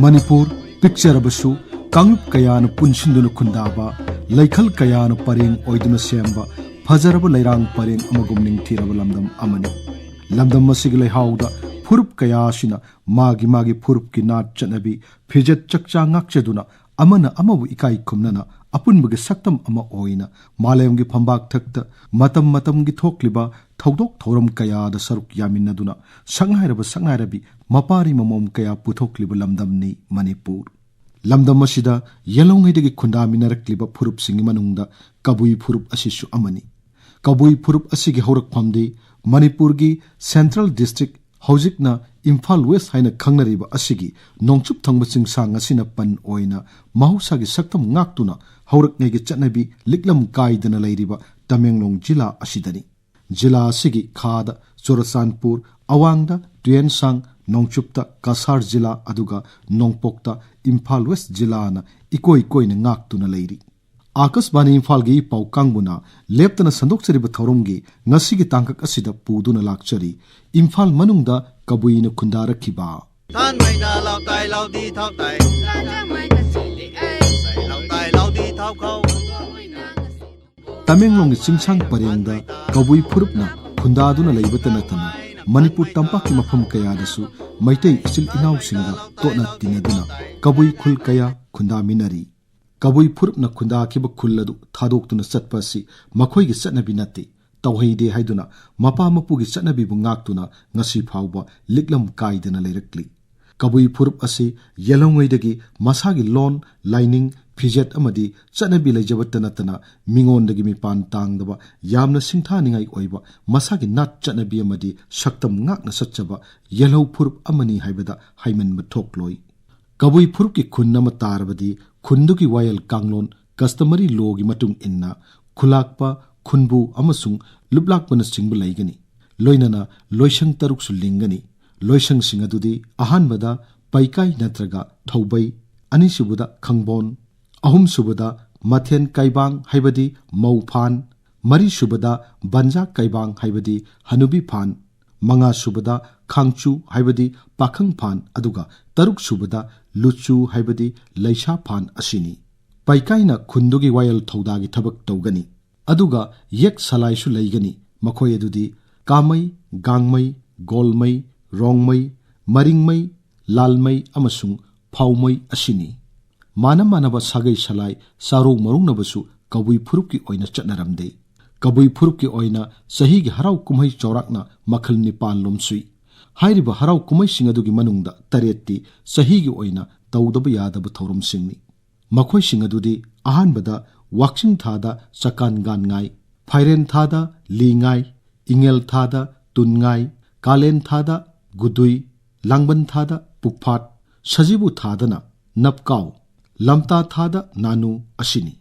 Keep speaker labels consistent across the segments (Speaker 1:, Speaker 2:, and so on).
Speaker 1: Manipur picture abasu kangup kayana punshinduna khundaba laikhal kayana pareng oiduna semba fajaraba lairang pareng amagum ningthiraba lamdam amani lamdam masigi leihauda furup kayasina magi furup ki nat chanabi phijet chakcha ngakcheduna amana amabu ikai khumnana apunbagi saktam ama oina malayamgi phambak thakta matamgi thokliba thodok thoram kaya da saruk yaminaduna sanghairabi mapari mamom kaya puthokliba lamdamni Manipur lamdam asida yelongaidagi khundaminarakliba furup singi manungda kabui furup asisu amani kabui furup asigi horak phamdi Manipurgi Central District Hojikna Imphal West haina khangnariba asigi nongchup thangba chingsang asina pan oina mahusagi saktam ngaktuna hauraknegi chatnabi liklam kaidana leiriba Tamenglong jila asidani jila asigi khada Chorasanpur awangda Tuensang nongchupta Kasar jila aduga nongpokta Imphal West jila na ikoina ngaktuna leiri Akasbani Imphal gi pau kangbuna leptana sandokchariba thoromgi ngasigi tangkak asida puduna lakchari Imphal Manungda Kabui na Khundarakhiba
Speaker 2: Tan mai na lao tai lao di thau tai la mai ka si le ai sai lao tai lao di thau khau
Speaker 1: Tamenglong chingsang parengda Kabui phurupna khundaduna leibatana tana Manipur tampaki mafam kaya dasu maitei isil inaw singa tona tinaduna Kabui khul kaya khundaminari Kabui phurupna khundakhiba khulladu thadoktuna satpasi makhoigi satnabi nate tawheide haiduna mapa mapugi satnabi bu ngaktuna ngasi phawba liklam kaidana leirakli Kabui phurup ase yelongaidagi masagi lon lining phijet amadi satnabi leijabatana tana mingondagi mipan tangdaba yamna singthaningai oiba masagi nat satnabi amadi saktam ngakna satchaba yellow phurup amani haibada haimanba thokloi Kabui phurup ki khunnama tarbadi khunduki wayal kanglon customary law gi matung inna khulakpa khunbu amasung luplakpana singba laigani loinana loisang taruk su lingani loisang singadudi ahanbada paikai natraga thaubai anisubuda khangbon ahum subada mathen kaibang haibadi mauphan mari subada banja kaibang haibadi hanubi phan manga subada khangchu haibadi pakhang phan aduga taruk subada luchu haibadi leisha phan asini paikaina khundugi wayal thodagi thabak tawgani aduga yek salai su leigani makhoi adudi kamai gangmai golmai rongmai maringmai lalmai amasung phaumai asini manaba sagai salai saro marungnabasu Kabui phurupki oina chatnaramde Kabui phurupki oina sahigi harau kumhai chaurakna makhal nipal lomsui hairiba harau kumai singadugi manungda taretti sahigi oina tawdaba yadaba thorum singni makhoi singadudi ahanbada Wakching thada sakan gan ngai phairen thada lingai ingel thada tungai kalen thada gudui langban thada pukphat sajibu thadana napkau lamta thada nanu asini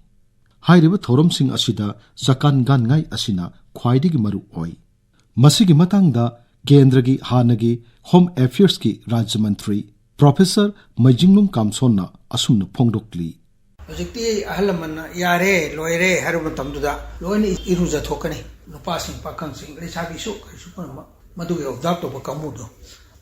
Speaker 1: hairiba thorom sing asida sakan gan ngai asina khwaidigi maru oi masigi matangda kendragi hanagi home affairs ki rajya mantri professor Majinglung Kamsonna asumna phongdokli
Speaker 3: Hojikti ahalaman yare loire haruban tamduda loine iruja thokani nupasing pakhang sing resabi su panama madugi observe to bakamudo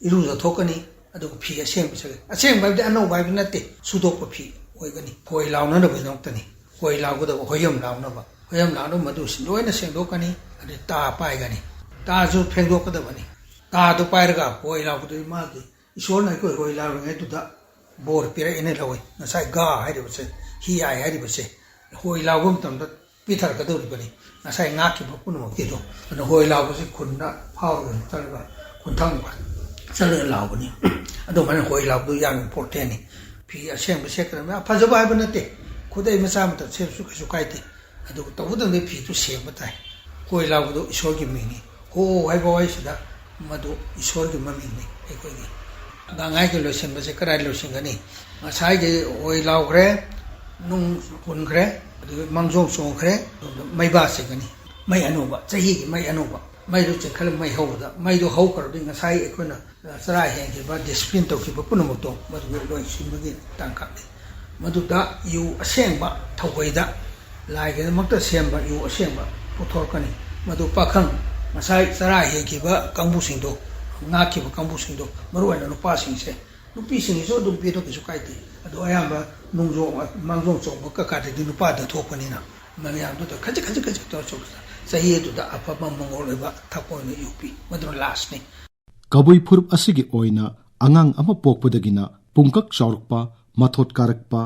Speaker 3: iruja thokani adu phi aseng bai de ano bai natte sudok phi oigani koi launa na bai noktani koi lagu da hoyam launa madu loine seng dokani ade ta pai gani ta ju phengdok da bani ta do pairga koi lagu de ma de isor na koi lagu ngai tu da bor pira ene lawai nasai ga haide bse hi ai haide bse hoi lawum tam da pithar ka dori bani nasai nga ki bapunu mo kido na hoi lawu se khunna phau ron talba khunthang ba sale lawu bani ado man hoi lawu du yang important ni phi asem bse kra ma phajaba ai banate khudai masa mata se su kaite ado to budan de phi tu se batai hoi lawu du isor gi mini ho ai bo ai sida madu isor gi mami ni ai ko ni Gangai ke losin base karai losin gani masai ge oi lau kre nung pun kre mangjong song kre mai ba se gani mai anuba chahi mai anuba mai ru che khal mai hoda mai do hau kar ding sai ekona sara hen ke ba discipline to ki ba puno to madu loi sim gi tangka madu da yu aseng ba thawai da lai ge makta sem ba yu aseng ba puthor kani madu pakhang masai sara hen ki ba kangbu sing do ngaki ba kangbu sing do maru ana no passing se ꯅꯨꯄꯤꯁꯤꯡꯒꯤꯁꯨ ꯑꯗꯨꯝ ꯄꯤꯗꯣ ꯀꯩꯁꯨ ꯀꯥꯏꯗꯦ ꯑꯗꯣ ꯑꯌꯥꯝꯕ ꯃꯥꯡꯖꯣꯡ ꯆꯣꯡꯕ ꯀꯀꯥꯗꯗꯤ ꯅꯨꯄꯥꯗ ꯊꯣꯛꯄꯅꯤꯅ ꯃꯌꯥꯝꯗꯨꯗ ꯈꯖꯤꯛ ꯇꯧꯔ ꯆꯍꯤ ꯑꯗꯨꯗ ꯑꯐꯕ ꯃꯉꯣꯜ ꯑꯣꯏꯕ ꯊꯛꯄ ꯑꯣꯏꯅ ꯌꯣꯛꯄꯤ ꯃꯗꯨꯅ ꯂꯥꯁꯅꯤ
Speaker 1: ꯀꯕꯨꯏ ꯐꯨꯔꯨꯞ ꯑꯁꯤꯒꯤ ꯑꯣꯏꯅ ꯑꯉꯥꯡ ꯑꯃ ꯄꯣꯛꯄꯗꯒꯤꯅ ꯄꯨꯡꯀꯛ ꯆꯥꯎꯔꯛꯄ ꯃꯊꯣꯠ ꯀꯥꯔꯛꯄ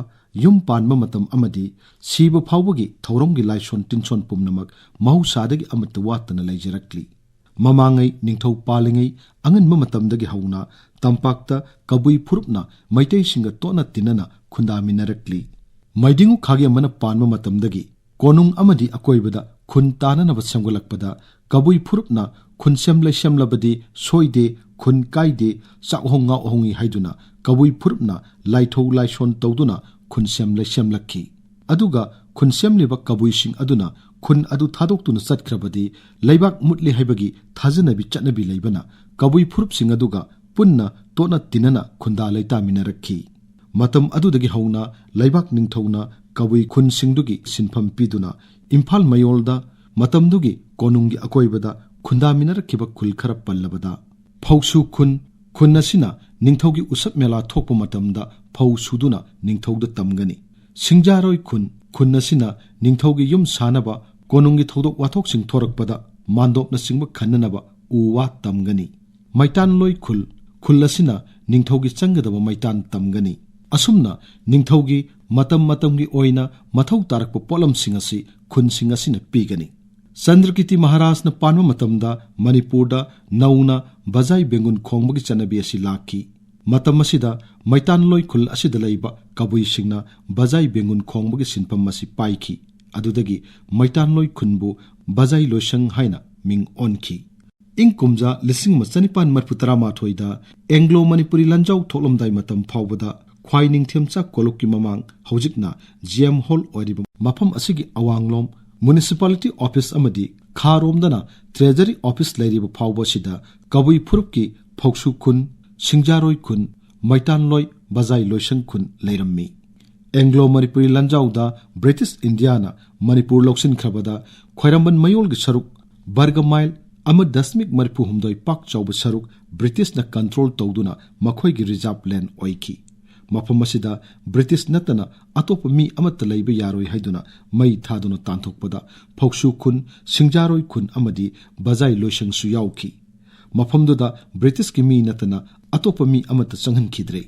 Speaker 1: ꯌꯨꯝ ꯄꯥꯟꯕ ꯃꯇꯝ ꯑꯃꯗꯤ ꯁꯤꯕ ꯐꯥꯎꯕꯒꯤ ꯊꯧꯔꯝꯒꯤ ꯂꯥꯏꯁꯣꯟ ꯇꯤꯟꯁꯣꯟ ꯄꯨꯝꯅꯃꯛ ꯃꯍꯧꯁꯥꯗꯒꯤ ꯑꯃꯠꯇ ꯋꯥꯠꯇꯅ ꯂꯩꯖꯔꯛꯂꯤ ꯃꯃꯥꯡꯉꯩ ꯅꯤꯡꯊꯧ ꯄꯥꯜꯂꯤꯉꯩ ꯑꯉꯟꯕ ꯃꯇꯝꯗꯒꯤ ꯍꯧꯅ ꯇꯝꯄꯥꯛꯇ ꯀꯕꯨꯏ ꯐꯨꯔꯨꯞꯅ ꯃꯩꯇꯩꯁꯤꯡꯒ ꯇꯣꯠꯅ ꯇꯤꯟꯅꯅ ꯈꯨꯟꯗꯥꯃꯤꯟꯅꯔꯛꯂꯤ ꯃꯩꯗꯤꯡꯉꯨ ꯈꯥꯒꯦ ꯑꯃꯅ ꯄꯥꯟꯕ ꯃꯇꯝꯗꯒꯤ ꯀꯣꯅꯨꯡ ꯑꯃꯗꯤ ꯑꯀꯣꯏꯕꯗ ꯈꯨꯟ ꯇꯥꯅꯅꯕ ꯁꯦꯝꯒꯠꯂꯛꯄꯗ ꯀꯕꯨꯏ ꯐꯨꯔꯨꯞꯅ ꯈꯨꯟꯁꯦꯝ ꯂꯩꯁꯦꯝꯂꯕꯗꯤ ꯁꯣꯏꯗꯦ ꯈꯨꯟ ꯀꯥꯏꯗꯦ ꯆꯥꯛꯍꯣꯡ ꯉꯥꯛꯍꯣꯡꯏ ꯍꯥꯏꯗꯨꯅ ꯀꯕꯨꯏ ꯐꯨꯔꯨꯞꯅ ꯂꯥꯏꯊꯧ ꯂꯥꯏꯁꯣꯟ ꯇꯧꯗꯨꯅ ꯈꯨꯟꯁꯦꯝ ꯂꯩꯁꯦꯝꯂꯛꯈꯤ ꯑꯗꯨꯒ ꯈꯨꯟꯁꯦꯝꯂꯤꯕ ꯀꯕꯨꯏꯁꯤꯡ ꯑꯗꯨꯅ ꯈꯨꯟ ꯑꯗꯨ ꯊꯥꯗꯣꯛꯇꯨꯅ ꯆꯠꯈ꯭ꯔꯕꯗꯤ ꯂꯩꯕꯥꯛ ꯃꯨꯠꯂꯤ ꯍꯥꯏꯕꯒꯤ ꯊꯥꯖꯅꯕꯤ ꯆꯠꯅꯕꯤ ꯂꯩꯕꯅ ꯀꯕꯨꯏ ꯐꯨꯔꯨꯞꯁꯤꯡ ꯑꯗꯨꯒ ꯄꯨꯟꯅ ꯇꯣꯠꯅ ꯇꯤꯟꯅꯅ ꯈꯨꯟꯗꯥ ꯂꯩꯇꯥꯃꯤꯟꯅꯔꯛꯈꯤ ꯃꯇꯝ ꯑꯗꯨꯗꯒꯤ ꯍꯧꯅ ꯂꯩꯕꯥꯛ ꯅꯤꯡꯊꯧꯅ ꯀꯕꯨꯏ ꯈꯨꯟꯁꯤꯡꯗꯨꯒꯤ ꯁꯤꯟꯐꯝ ꯄꯤꯗꯨꯅ ꯏꯝꯐꯥꯜ ꯃꯌꯣꯜꯗ ꯃꯇꯝꯗꯨꯒꯤ ꯀꯣꯅꯨꯡꯒꯤ ꯑꯀꯣꯏꯕꯗ ꯈꯨꯟꯗꯥꯃꯤꯟꯅꯔꯛꯈꯤꯕ ꯈꯨꯜ ꯈꯔ ꯄꯜꯂꯕꯗ ꯐꯧꯁꯨ ꯈꯨꯟ ꯑꯁꯤꯅ ꯅꯤꯡꯊꯧꯒꯤ ꯎꯁꯞ ꯃꯦꯂꯥ ꯊꯣꯛꯄ ꯃꯇꯝꯗ ꯐꯧ ꯁꯨꯗꯨꯅ ꯅꯤꯡꯊꯧꯗ ꯇꯝꯒꯅꯤ ꯁꯤꯡꯖꯥꯔꯣꯏ ꯈꯨꯟ ꯑꯁꯤꯅ ꯅꯤꯡꯊꯧꯒꯤ ꯌꯨꯝ ꯁꯥꯅꯕ ꯀꯣꯅꯨꯡꯒꯤ ꯊꯧꯗꯣꯛ ꯋꯥꯊꯣꯛꯁꯤꯡ ꯊꯣꯔꯛꯄꯗ ꯃꯥꯟꯗꯣꯞꯅꯆꯤꯡꯕ ꯈꯟꯅꯅꯕ ꯎ ꯋꯥ ꯇꯝꯒꯅꯤ ꯃꯩꯇꯥꯟꯂꯣꯏ ꯈꯨꯜ ꯑꯁꯤꯅ ꯅꯤꯡꯊꯧꯒꯤ ꯆꯪꯒꯗꯕ ꯃꯩꯇꯥꯟ ꯇꯝꯒꯅꯤ ꯑꯁꯨꯝꯅ ꯅꯤꯡꯊꯧꯒꯤ ꯃꯇꯝꯒꯤ ꯑꯣꯏꯅ ꯃꯊꯧ ꯇꯥꯔꯛꯄ ꯄꯣꯠꯂꯝꯁꯤꯡ ꯑꯁꯤ ꯈꯨꯟꯁꯤꯡ ꯑꯁꯤꯅ ꯄꯤꯒꯅꯤ ꯆꯟꯗ꯭ꯔꯀꯤꯇꯤ ꯃꯍꯥꯔꯥꯖꯅ ꯄꯥꯟꯕ ꯃꯇꯝꯗ ꯃꯅꯤꯄꯨꯔꯗ ꯅꯧꯅ ꯕꯖꯥꯏ ꯕꯦꯡꯒꯨꯟ ꯈꯣꯡꯕꯒꯤ ꯆꯠꯅꯕꯤ ꯑꯁꯤ ꯂꯥꯛꯈꯤ ꯃꯇꯝ ꯑꯁꯤꯗ ꯃꯩꯇꯥꯟꯂꯣꯏ ꯈꯨꯜ ꯑꯁꯤꯗ ꯂꯩꯕ ꯀꯕꯨꯏꯁꯤꯡꯅ ꯕꯖꯥꯏ ꯕꯦꯡꯒꯨꯟ ꯈꯣꯡꯕꯒꯤ ꯁꯤꯟꯐꯝ ꯑꯁꯤ ꯄꯥꯏꯈꯤ ꯑꯗꯨꯗꯒꯤ ꯃꯩꯇꯥꯟꯂꯣꯏ ꯈꯨꯟꯕꯨ ꯕꯖꯥꯏ ꯂꯣꯏꯁꯪ ꯍꯥꯏꯅ ꯃꯤꯡ ꯑꯣꯟꯈꯤ ꯏꯪ ꯀꯨꯝꯖꯥ 1938 ꯑꯦꯡꯒ꯭ꯂꯣ ꯃꯅꯤꯄꯨꯔꯤ ꯂꯥꯟꯖꯥꯎ ꯊꯣꯛꯂꯝꯗꯥꯏ ꯃꯇꯝ ꯐꯥꯎꯕꯗ ꯈ꯭ꯋꯥꯏ ꯅꯤꯡꯊꯦꯝꯆꯥ ꯀꯣꯂꯨꯞꯀꯤ ꯃꯃꯥꯡ ꯍꯧꯖꯤꯛꯅ GM ꯍꯣꯜ ꯑꯣꯏꯔꯤꯕ ꯃꯐꯝ ꯑꯁꯤꯒꯤ ꯑꯋꯥꯡꯂꯣꯝ ꯃ꯭ꯌꯨꯅꯤꯁꯤꯄꯥꯂꯤꯇꯤ ꯑꯣꯐꯤꯁ ꯑꯃꯗꯤ ꯈꯥꯔꯣꯝꯗꯅ ꯇ꯭ꯔꯦꯖꯔꯤ ꯑꯣꯐꯤꯁ ꯂꯩꯔꯤꯕ ꯐꯥꯎꯕ ꯑꯁꯤꯗ ꯀꯕꯨꯏ ꯐꯨꯔꯨꯞꯀꯤ ꯐꯧꯁꯨ ꯈꯨꯟ ꯁꯤꯡꯖꯥꯔꯣꯏ ꯈꯨꯟ ꯃꯩꯇꯥꯟꯂꯣꯏ ꯕꯖꯥꯏ ꯂꯣꯏꯁꯪ ꯈꯨꯟ ꯂꯩꯔꯝꯃꯤ एंग्लो मणिपुरी लंजाउदा ब्रिटिश इंडियाना मणिपुर लौसिनख्रबदा खैरमबन मयोलगी सरुक वर्ग माइल 1.34 पाक चौब सरुक ब्रिटिशना कंट्रोल तौदुना मखोइगी रिजर्व लैंड ओइखी मफम असिदा ब्रिटिश नतना अतोप मी अमत लैबे यारोइ हाइदुना मई थादुना तांथोकपदा फौक्सु खुन सिंगजारोइ खुन अमदी बजाई लोइसंगसु याउखी मफमदुदा ब्रिटिश की मी नतना अतोप मी अमत चंगहनखिद्रे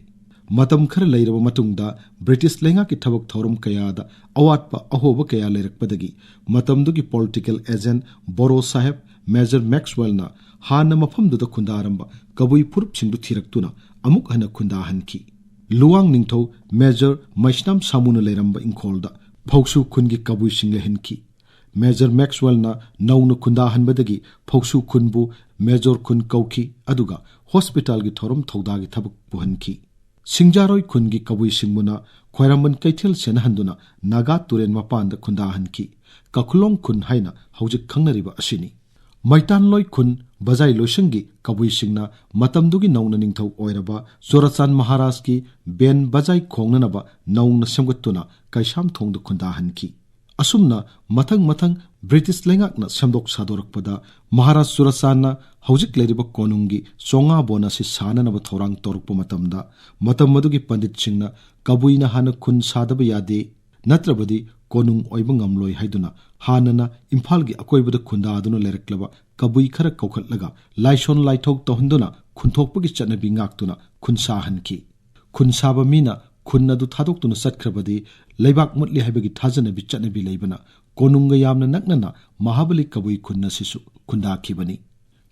Speaker 1: मतम खर लैरब मतुंगदा ब्रिटिश लेंगा की थबक थौरम कयादा अवाटपा अहोब कया लेरकपदगी मतमदुगी पॉलिटिकल एजेंट बोरो साहेब मेजर मैक्सवेलना हाना मफमदुदा खुंदारंबा कबुई फुरुप सिंगदु थिरक्तुना अमुक हना खुंदाहनखी लुवांग निंगथौ मेजर मैष्नाम सामुना लेरंबा इंखोलदा फौक्सु खुनगी कबुई सिंग लेहनखी मेजर मैक्सवेलना नौना खुंदाहनबदगी फौक्सु खुनबु मेजर खुन कौखी अदुगा हॉस्पिटल की थौरम थौदागी थबक पुहनखी सिंगजारोइ खुनगी कबुई सिंगमुना खैरामबन कैथेल सेनहंदुना नागा तुरेन मपान द खुंदाहनखी कखुलोंग खुन हाइना हौजिक खंगनरिबा असिनी मैतानलोइ खुन बजाई लोइसंगी कबुई सिंगना मतमदुगी नौना निंगथौ ओइरबा जोराचान महाराज की बेन बजाई खोंगननबा नौना सेमगतुना कैसाम थोंग द खुंदाहनखी असुमना मथंग ब्रिटिश लेंगाकना सेमदोक सादोरकपदा महाराज जोराचानना हौजिक लेरिबा कोनुंगी चोंगा बोना सि साननबा थौरांग तोरकपा मतमदा मतमदुगी पंडित सिंगना कबुईना हाना खुन सादबा यादे नत्रबदी कोनुंग ओइबा ngamloi हाइदुना हानना इम्फालगी अकोइबदा खुंदादुना लेरकलबा कबुई खरा कौखटलगा लाइसोन लाइथौक तौहंदुना खुनथोकपगी चटनबी ngaktuna खुनसाहनखी खुनसाबा मीना खुन अदु थादोक्तुना सटख्रबदी लैबाक मुटली हाइबगी थाजनबी चटनबी लेबना कोनुंगा यामना नकनना महाबली कबुई खुन्ना सिसु खुंदाखिबनी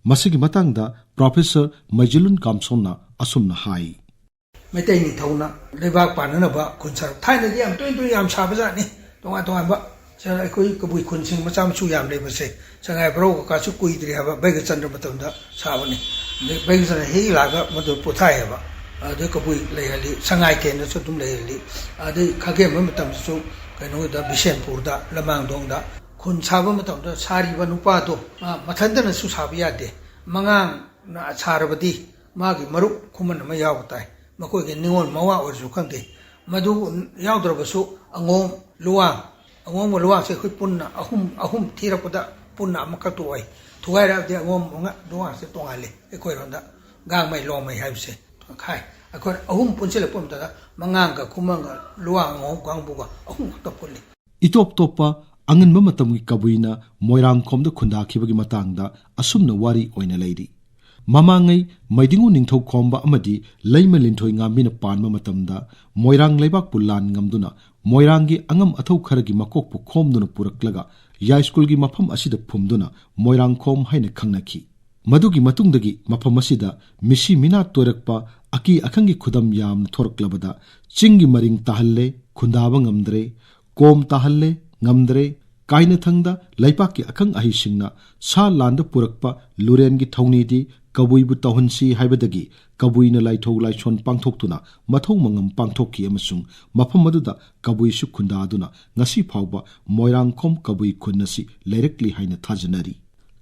Speaker 1: मसिगी मतंगदा प्रोफेसर मैजिलुन कामसोनना असुमना हाई
Speaker 3: मैतै निथौना लेबाक पाननबा खुनसर थाइनगी याम तोइ याम साबजानी तोंगा ꯁꯪ ꯑꯩꯈꯣꯏ ꯀꯕꯨꯏ ꯈꯨꯟꯁꯤꯡ ꯃꯆꯥ ꯃꯁꯨ ꯌꯥꯝ ꯂꯩꯕꯁꯦ ꯁꯉꯥꯏ ꯕ꯭ꯔꯧ ꯀꯀꯥꯁꯨ ꯀꯨꯏꯗ꯭ꯔꯤ ꯍꯥꯏꯕ ꯕꯩꯒꯆꯟꯗ꯭ꯔ ꯃꯇꯝꯗ ꯁꯥꯕꯅꯤ ꯕꯩꯒꯆꯟꯗ꯭ꯔ ꯍꯦꯛ ꯂꯥꯛꯑꯒ ꯃꯗꯨ ꯄꯣꯊꯥꯏꯑꯕ ꯑꯗꯩ ꯀꯕꯨꯏ ꯂꯩꯍꯜꯂꯤ ꯁꯉꯥꯏ ꯀꯦꯟꯗꯁꯨ ꯑꯗꯨꯝ ꯂꯩꯍꯜꯂꯤ ꯑꯗꯩ ꯈꯥꯒꯦꯝꯕ ꯃꯇꯝꯗꯁꯨ ꯀꯩꯅꯣꯗ ꯕꯤꯁꯦꯟꯄꯨꯔꯗ ꯂꯃꯥꯡꯗꯣꯡꯗ ꯈꯨꯟ ꯁꯥꯕ ꯃꯇꯝꯗ ꯁꯥꯔꯤꯕ ꯅꯨꯄꯥꯗꯣ ꯃꯊꯟꯇꯅꯁꯨ ꯁꯥꯕ ꯌꯥꯗꯦ ꯃꯉꯥꯡꯅ ꯁꯥꯔꯕꯗꯤ ꯃꯥꯒꯤ ꯃꯔꯨꯞ ꯈꯨꯃꯟ ꯑꯃ ꯌꯥꯎꯕ ꯇꯥꯏ ꯃꯈꯣꯏꯒꯤ ꯅꯤꯉꯣꯜ ꯃꯋꯥ ꯑꯣꯏꯔꯁꯨ ꯈꯪꯗꯦ ꯃꯗꯨ ꯌꯥꯎꯗ꯭ꯔꯕꯁꯨ ꯑꯉꯣꯝ ꯂꯨꯋꯥꯡ ꯑꯉꯣꯝꯒ ꯂꯨꯋꯥꯡꯁꯦ ꯑꯩꯈꯣꯏ ꯄꯨꯟꯅ ꯑꯍꯨꯝ ꯊꯤꯔꯛꯄꯗ ꯄꯨꯟꯅ ꯑꯃꯈꯛꯇ ꯑꯣꯏ ꯊꯨꯒꯥꯏꯔꯛꯑꯕꯗꯤ ꯑꯉꯣꯝ ꯂꯨꯋꯥꯡꯁꯦ ꯇꯣꯡꯉꯥꯜꯂꯤ ꯑꯩꯈꯣꯏꯔꯣꯝꯗ ꯒꯥꯡꯃꯩ ꯂꯣꯡꯃꯩ ꯍꯥꯏꯕꯁꯦ ꯈꯥꯏ ꯑꯩꯈꯣꯏ ꯑꯍꯨꯝ ꯄꯨꯟꯁꯤꯜꯂꯛꯄ ꯃꯇꯝꯗ ꯃꯉꯥꯡꯒ ꯈꯨꯃꯪꯒ ꯂꯨꯋꯥꯡꯉꯣꯝ ꯀꯥꯡꯕꯨꯒ ꯑꯍꯨꯝ ꯈꯛꯇ ꯄꯨꯜꯂꯤ
Speaker 1: itop topa angan matamgi kabuina moirang khomda khundakhibagi matangda asumna wari oina leiri mamangai maidingu ningthau khomba amadi leima linthoi ngambina panma matamda moirang leibak pulan ngamduna moirangi angam athau kharagi makokpu khomduna puraklaga yai school gi mafam asida phumduna moirang khom haina khangnakhi madugi matungdagi mafam asida misi mina torakpa aki akhangi khudam yam thoraklabada chingi maring tahalle khundaba ngamdre kom tahalle ngamdre kaina thangda laipaki akhang ahi singna sa landa purakpa lurengi thaunidi kabui bu tahunsi haibadagi kabuina laithau laithon pangthoktuna mathau mangam pangthokki amasung mafam aduda kabui su khunda aduna ngasi phawba moirang khom kabui khunnasi leirekli haina thajanari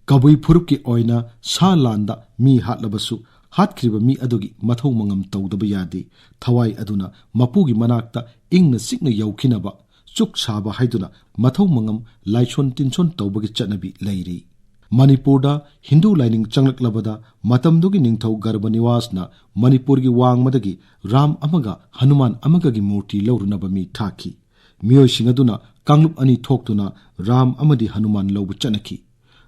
Speaker 1: kabui phurupki oina sa landa mi hatlabasu hatkriba mi adugi mathau mangam tawdaba yade thawai aduna mapugi manakta ingna sikna yaukhinaba chuk saba haiduna mathau mangam laithon tinchon tawbagi chanabi leiri Manipurda Hindu lining changlaklavada matamdugi ningthau Garbaniwasna Manipurgi wangmadagi Ram amaga Hanuman amagagi murti laurunaba mi thaki miyoi singaduna kanglup ani thoktuna Ram amadi Hanuman laubu chanaki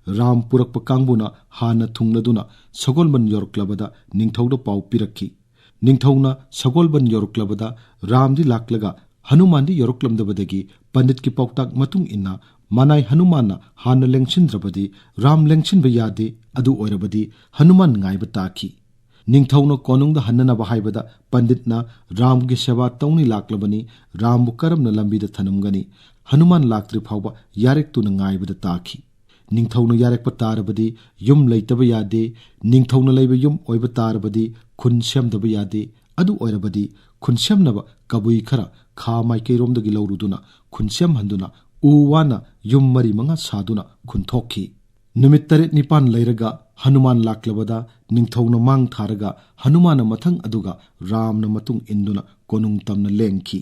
Speaker 1: Ram purakpa kangbuna hana thungladuna sagolban yorklabada ningthauda pau pirakki ningthauna sagolban yorklabada Ramdi laklaga Hanumandi yoroklamdabadagi pandit ki pautak matung inna manai Hanumana hana lengchindrabadi Ram lengchinba yade adu oirabadi Hanuman ngaiba taki ningthauno konungda hannanaba haibada panditna Ram gi seva tawni laklabani Rambu karamna lambida thanamgani Hanuman laktri phawba yarek tuna ngaibada taki ningthauno yarek patarabadi yum leitaba yade ningthauno leiba yum oiba tarabadi khun semdaba yade adu oirabadi khun semnaba kabui khara kha maikeiromdagi lauruduna khun sem handuna uwana yum mari manga saduna khun thokki numit taret nipan leiraga Hanuman laklabada ningthauno mang tharaga Hanumana mathang aduga Ramna matung induna konung tamna lengki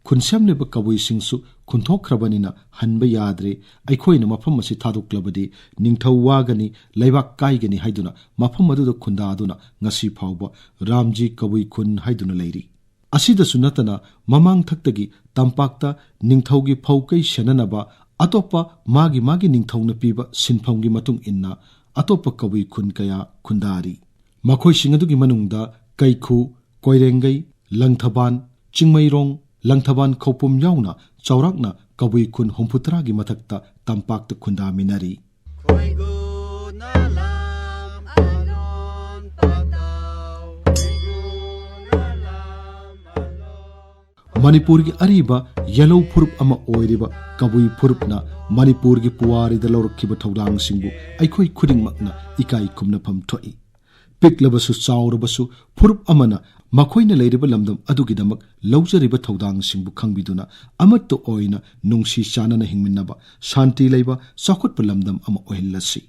Speaker 1: khun semneba kabui singsu khun thokrabanina hanba yadre aikhoina mafam asi thaduklabadi ningthau wagani leibak kaigani haiduna mafam aduda khunda aduna ngasi phawba Ramji kabui khun haiduna leiri asida sunatana mamang thaktagi tampakta ningthaugi phaukai senanaba atopa magi ningthauna piba sinphamgi matung inna atopa kabui khun kaya khundari makhoi singadugi manungda kaikhu koirengai langthaban chingmairong langthaban khopum yauna chaurakna kabui khun homputragi mathakta tampakta khunda minari Manipurgi ariba yellow purup ama oiriba kabui purupna Manipurgi puwari da laurkiba thawdang singbu aikhoi khuding makna ikai kumna pham thoi piklabasu chaurabasu purup amana makhoina leiriba lamdam adugidamak laujariba thawdang singbu khangbiduna amatto oina nungsi chanana hingminnaba shanti leiba sakhutpa lamdam ama ohillasi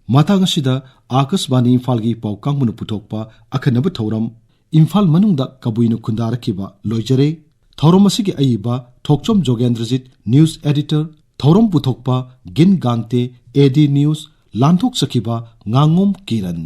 Speaker 1: Matangasida Akasbani Imphal gi pau kangmunu puthokpa akhanaba thoram Imphal Manungda Kabuinu Khundarakhiba loijare thoram asigi aiba Thokchom Jogendrajit news editor thoram puthokpa Gin Gangte AD news Lanthok Sakiba Ngangom Kiran